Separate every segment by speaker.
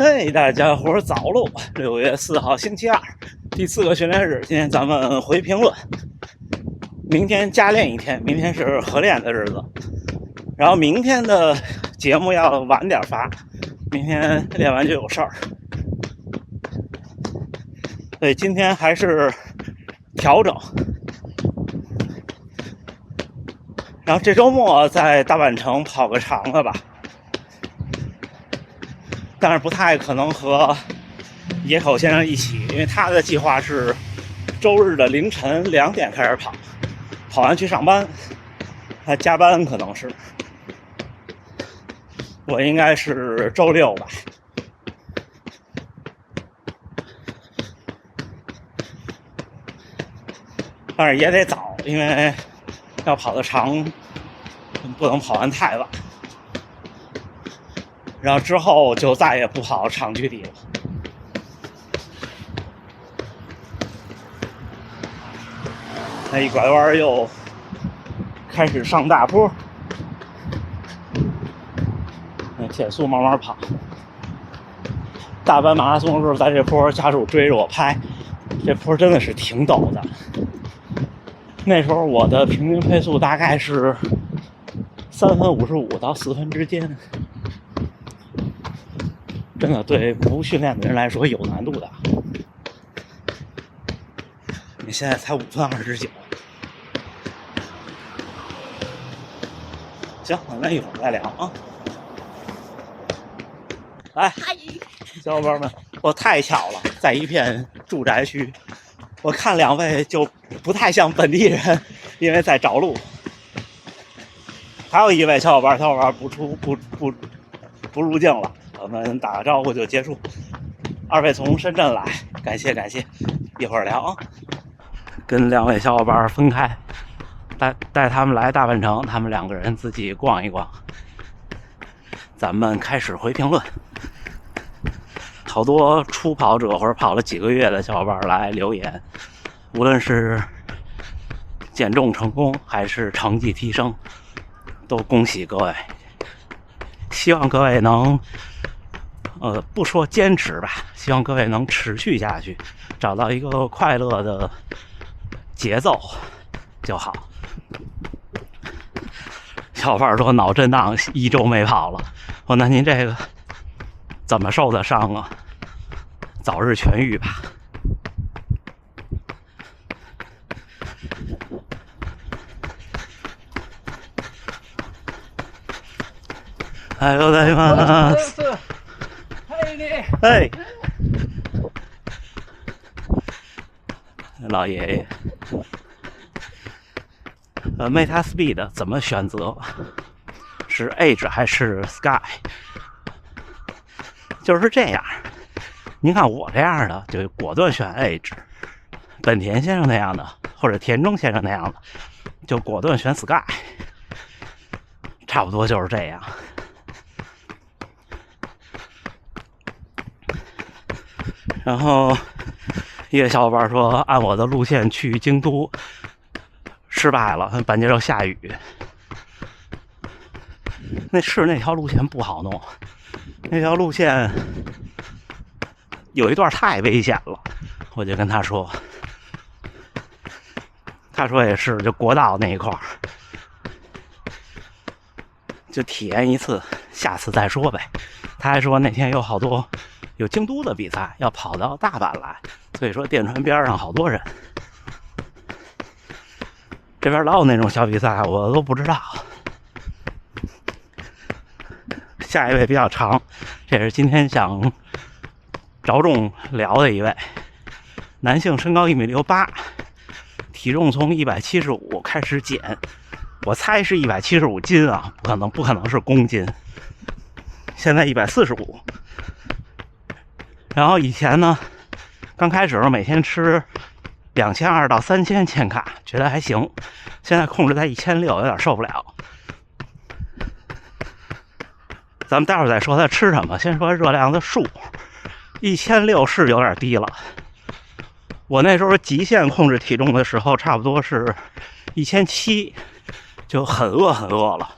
Speaker 1: 嘿，大家伙儿早喽！6月4号星期二，第4个训练日。今天咱们回评论。明天加练一天，明天是合练的日子。然后明天的节目要晚点发，明天练完就有事儿。所以今天还是调整。然后这周末在大阪城跑个长的吧。但是不太可能和野口先生一起，因为他的计划是周日的凌晨2点开始跑，跑完去上班，他加班可能是，我应该是周6吧。但是也得早，因为要跑得长，不能跑完太晚。然后之后就再也不跑长距离了。那一拐弯又开始上大坡，那减速慢慢跑。大阪马拉松的时候，在这坡家属追着我拍，这坡真的是挺陡的。那时候我的平均配速大概是3分55到4分之间。真的对不训练的人来说有难度的。你现在才5分29。行，那一会儿再聊啊。来，小伙伴们，我太巧了，在一片住宅区，我看2位就不太像本地人，因为在找路。还有一位小伙伴不入境了。我们打个招呼就结束。2位从深圳来，感谢，一会儿聊啊。跟2位小伙伴分开，带他们来大阪城，他们2个人自己逛一逛。咱们开始回评论。好多初跑者或者跑了几个月的小伙伴来留言，无论是减重成功还是成绩提升，都恭喜各位。希望各位能不说坚持吧，希望各位能持续下去，找到一个快乐的节奏就好。小伙伴说脑震荡1周没跑了，我那您这个怎么受得伤啊？早日痊愈吧。哎呦大妈！哎，老爷爷，Meta Speed 怎么选择？是 Edge 还是 Sky？ 就是这样。您看我这样的，就果断选 Edge； 本田先生那样的，或者田中先生那样的，就果断选 Sky。差不多就是这样。然后一个小伙伴说，按我的路线去京都失败了，半截肉下雨。那条路线不好弄，那条路线有一段太危险了，我就跟他说，他说也是，就国道那一块就体验一次，下次再说呗。他还说那天有好多有京都的比赛要跑到大阪来，所以说电船边上好多人。这边老有那种小比赛，我都不知道。下一位比较长，这是今天想着重聊的一位，男性，身高1.68米，体重从175开始减，我猜是175斤啊，不可能是公斤。现在145。然后以前呢，刚开始每天吃2200到3000千卡，觉得还行。现在控制在1600，有点受不了。咱们待会儿再说他吃什么，先说热量的数。1600是有点低了。我那时候极限控制体重的时候，差不多是1700，就很饿了。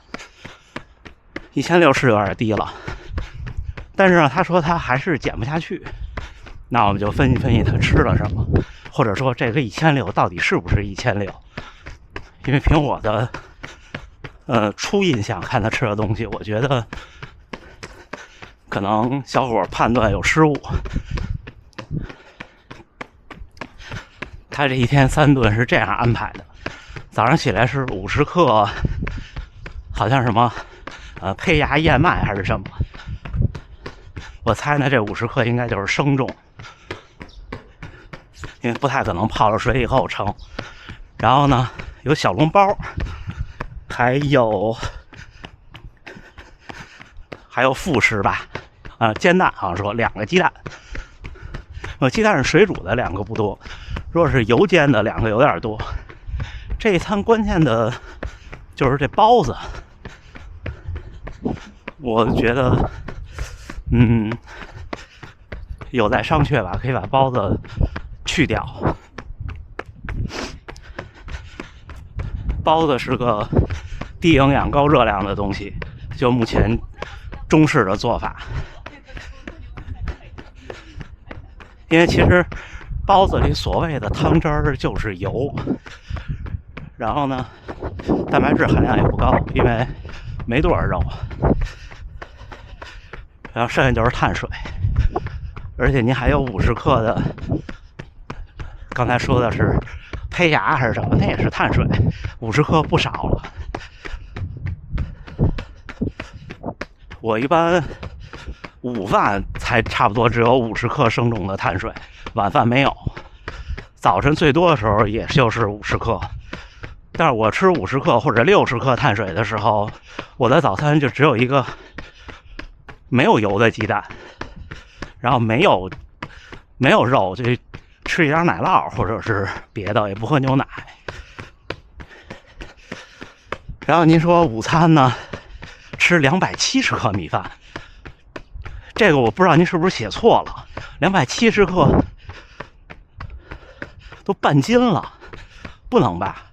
Speaker 1: 1600是有点低了。但是呢，他说他还是减不下去。那我们就分析分析他吃了什么，或者说这个1600到底是不是1600？因为凭我的初印象看他吃的东西，我觉得可能小伙判断有失误。他这一天3顿是这样安排的：早上起来是50克，好像什么胚芽燕麦还是什么，我猜呢这50克应该就是生重，因为不太可能泡了水以后盛。然后呢有小笼包，还有副食吧，煎蛋好像说2个鸡蛋，鸡蛋是水煮的2个不多，如果是油煎的2个有点多。这一餐关键的就是这包子，我觉得有待商榷吧，可以把包子去掉。包子是个低营养高热量的东西，就目前中式的做法。因为其实包子里所谓的汤汁儿就是油，然后呢蛋白质含量也不高，因为没多少肉，然后剩下就是碳水，而且您还有50克的，刚才说的是胚芽还是什么，那也是碳水，50克不少了。我一般午饭才差不多只有50克生重的碳水，晚饭没有。早晨最多的时候也就是50克，但是我吃50克或者60克碳水的时候，我的早餐就只有一个没有油的鸡蛋，然后没有肉，就吃一点奶酪或者是别的，也不喝牛奶。然后您说午餐呢，吃270克米饭，这个我不知道您是不是写错了，270克都半斤了，不能吧？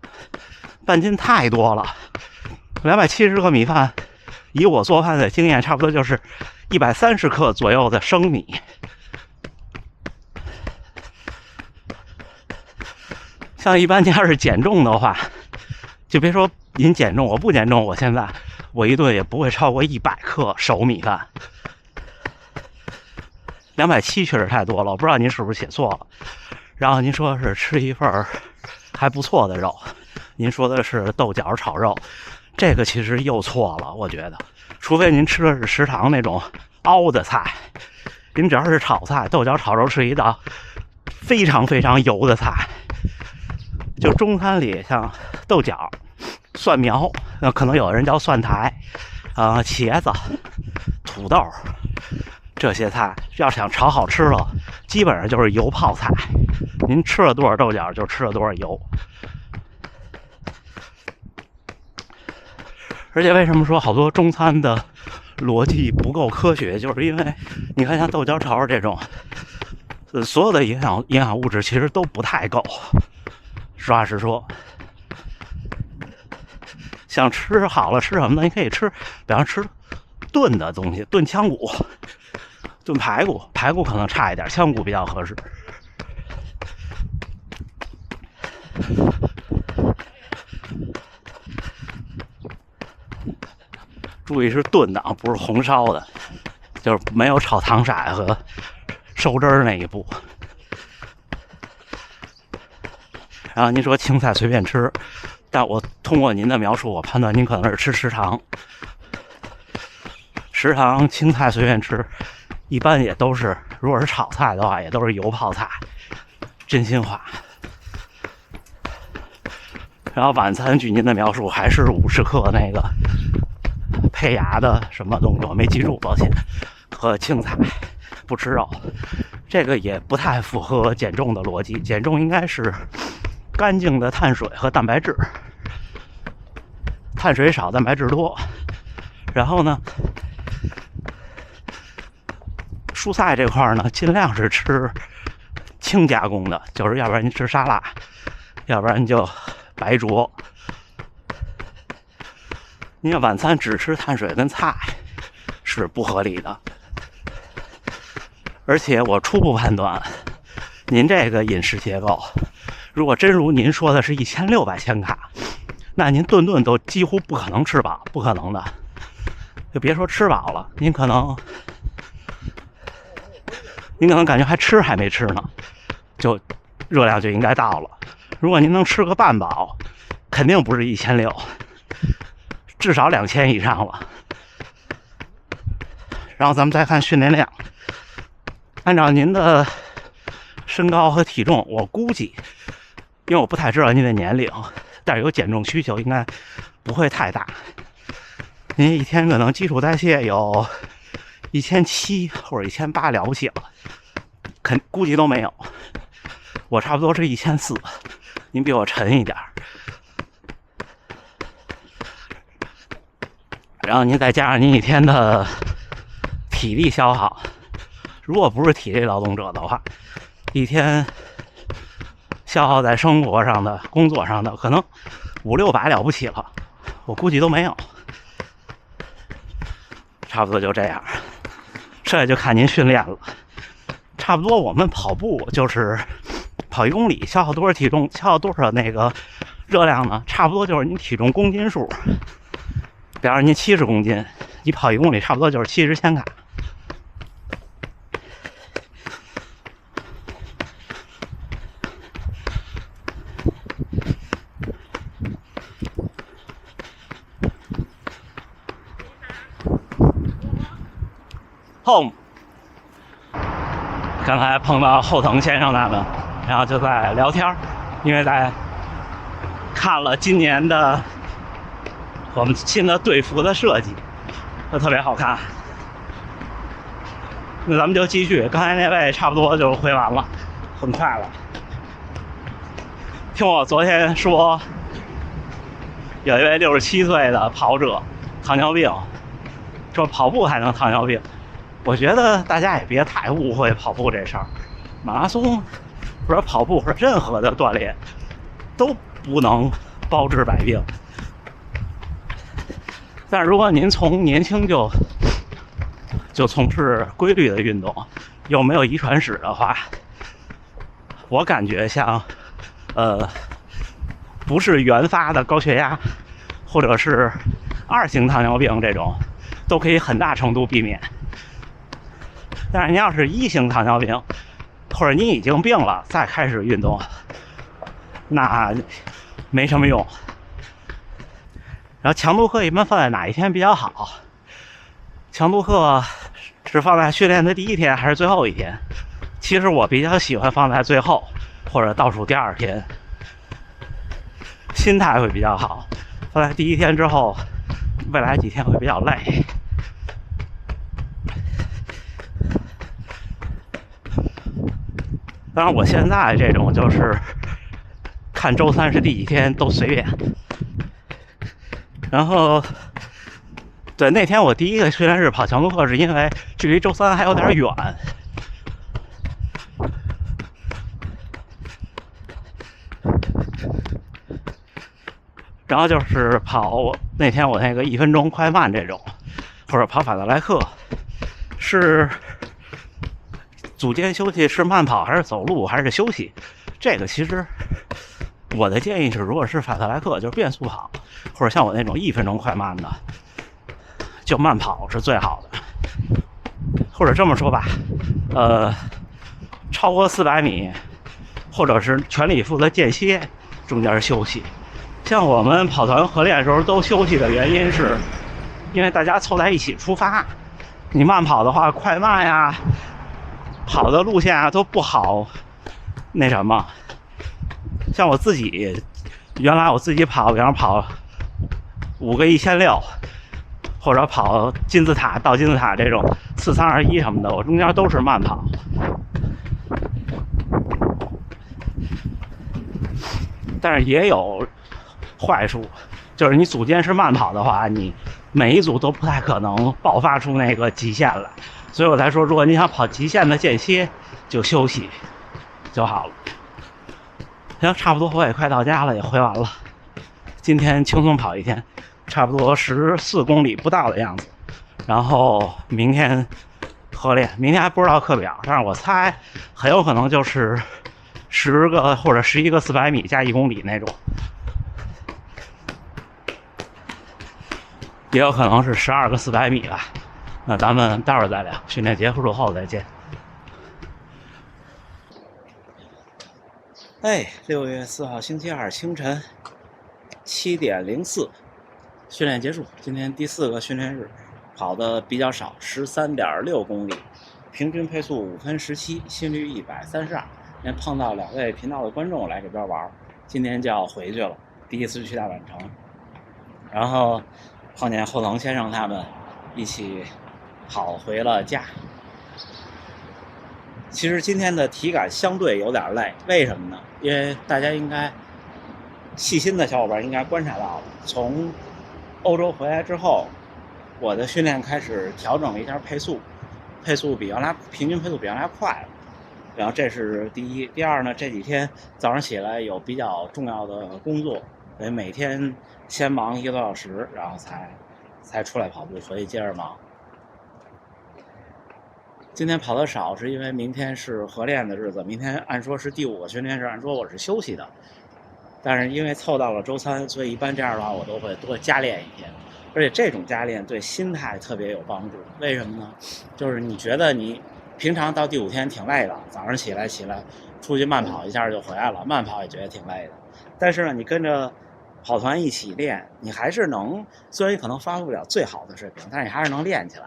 Speaker 1: 半斤太多了，270克米饭，以我做饭的经验，差不多就是130克左右的生米。像一般您要是减重的话，就别说您减重，我不减重，我一顿也不会超过100克熟米饭。270确实太多了，我不知道您是不是写错了。然后您说是吃一份还不错的肉，您说的是豆角炒肉，这个其实又错了，我觉得，除非您吃的是食堂那种熬的菜，您只要是炒菜，豆角炒肉是一道非常非常油的菜。就中餐里像豆角、蒜苗，可能有的人叫蒜苔，茄子、土豆，这些菜要想炒好吃了，基本上就是油泡菜。您吃了多少豆角，就吃了多少油。而且为什么说好多中餐的逻辑不够科学，就是因为你看像豆角炒肉这种，所有的营养物质其实都不太够。实话实说，想吃好了吃什么呢？你可以吃，比方吃炖的东西，炖腔骨、炖排骨，排骨可能差一点，腔骨比较合适。注意是炖的啊，不是红烧的，就是没有炒糖色和收汁儿那一步。然后您说青菜随便吃，但我通过您的描述，我判断您可能是吃食堂。食堂青菜随便吃，一般也都是，如果是炒菜的话，也都是油泡菜，真心话。然后晚餐据您的描述还是50克那个胚芽的什么东西，我没记住，抱歉。和青菜，不吃肉，这个也不太符合减重的逻辑。减重应该是干净的碳水和蛋白质，碳水少，蛋白质多。然后呢，蔬菜这块呢，尽量是吃轻加工的，就是要不然你吃沙拉，要不然就白灼。你要晚餐只吃碳水跟菜是不合理的。而且我初步判断，您这个饮食结构，如果真如您说的是1600千卡，那您顿顿都几乎不可能吃饱，不可能的。就别说吃饱了，您可能感觉还没吃呢，就热量就应该到了。如果您能吃个半饱，肯定不是1600，至少2000以上了。然后咱们再看训练量，按照您的身高和体重，我估计，因为我不太知道您的年龄，但是有减重需求应该不会太大。您一天可能基础代谢有1700或者1800了不起了，估计都没有。我差不多是1400，您比我沉一点。然后您再加上您一天的体力消耗，如果不是体力劳动者的话，一天消耗在生活上的、工作上的，可能500-600了不起了，我估计都没有。差不多就这样，剩下就看您训练了。差不多我们跑步就是跑1公里消耗多少体重，消耗多少那个热量呢？差不多就是您体重公斤数。比方说您70公斤，你跑1公里差不多就是70千卡。Home， 刚才碰到后藤先生他们，然后就在聊天，因为在看了今年的我们新的队服的设计，都特别好看。那咱们就继续，刚才那位差不多就回完了，很快了。听我昨天说，有一位67岁的跑者糖尿病，说跑步还能糖尿病。我觉得大家也别太误会跑步这事儿，马拉松或者跑步或者任何的锻炼都不能包治百病。但如果您从年轻就从事规律的运动，又没有遗传史的话，我感觉像不是原发的高血压或者是2型糖尿病这种，都可以很大程度避免。但是您要是1型糖尿病，或者您已经病了再开始运动，那没什么用。然后强度课一般放在哪一天比较好？强度课是放在训练的第1天还是最后1天？其实我比较喜欢放在最后或者倒数第2天，心态会比较好。放在第1天之后，未来几天会比较累。当然我现在这种就是看周3是第几天都随便。然后对，那天我第一个训练日跑强度课是因为距离周3还有点远，然后就是跑那天我那个1分钟快慢这种，或者跑法德莱克，是组间休息，是慢跑还是走路还是休息？这个其实我的建议是，如果是法德莱克就是变速跑，或者像我那种1分钟快慢的，就慢跑是最好的。或者这么说吧，超过400米或者是全力以赴的间歇中间休息。像我们跑团合练的时候都休息的原因是因为大家凑在一起出发，你慢跑的话快慢呀跑的路线啊都不好那什么。像我自己原来我自己跑，比方跑5个1600，或者跑金字塔到金字塔这种4321什么的，我中间都是慢跑。但是也有坏处，就是你组间是慢跑的话，你每一组都不太可能爆发出那个极限来，所以我才说，如果你想跑极限的间歇，就休息就好了。行，差不多我也快到家了，也回完了。今天轻松跑一天，差不多14公里不到的样子。然后明天特练。明天还不知道课表，但是我猜很有可能就是10个或者11个400米加1公里那种，也有可能是12个400米吧。那咱们待会儿再聊，训练结束之后再见。6月4号星期二清晨7点04，训练结束。今天第4个训练日，跑的比较少，13.6公里，平均配速5分17，心率132。今天碰到2位频道的观众来这边玩，今天就要回去了，第一次去大阪城，然后碰见后藤先生他们一起跑回了家。其实今天的体感相对有点累，为什么呢？因为大家应该细心的小伙伴应该观察到了，从欧洲回来之后，我的训练开始调整了一下配速比原来平均配速比原来快了。然后这是第一，第二呢，这几天早上起来有比较重要的工作，所以每天先忙1个多小时，然后才出来跑步，回去接着忙。今天跑得少是因为明天是合练的日子，明天按说是第5个训练日，按说我是休息的，但是因为凑到了周3，所以一般这样的话我都会多加练1天，而且这种加练对心态特别有帮助。为什么呢？就是你觉得你平常到第5天挺累的，早上起来出去慢跑一下就回来了，慢跑也觉得挺累的，但是呢你跟着跑团一起练，你还是能，虽然你可能发挥不了最好的水平，但是你还是能练起来。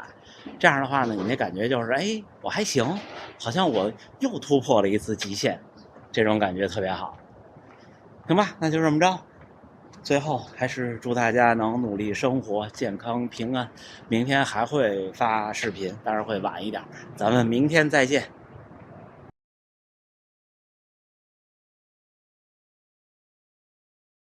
Speaker 1: 这样的话呢，你那感觉就是我还行，好像我又突破了一次极限，这种感觉特别好。行吧，那就这么着。最后还是祝大家能努力生活，健康平安。明天还会发视频，但是会晚一点，咱们明天再见。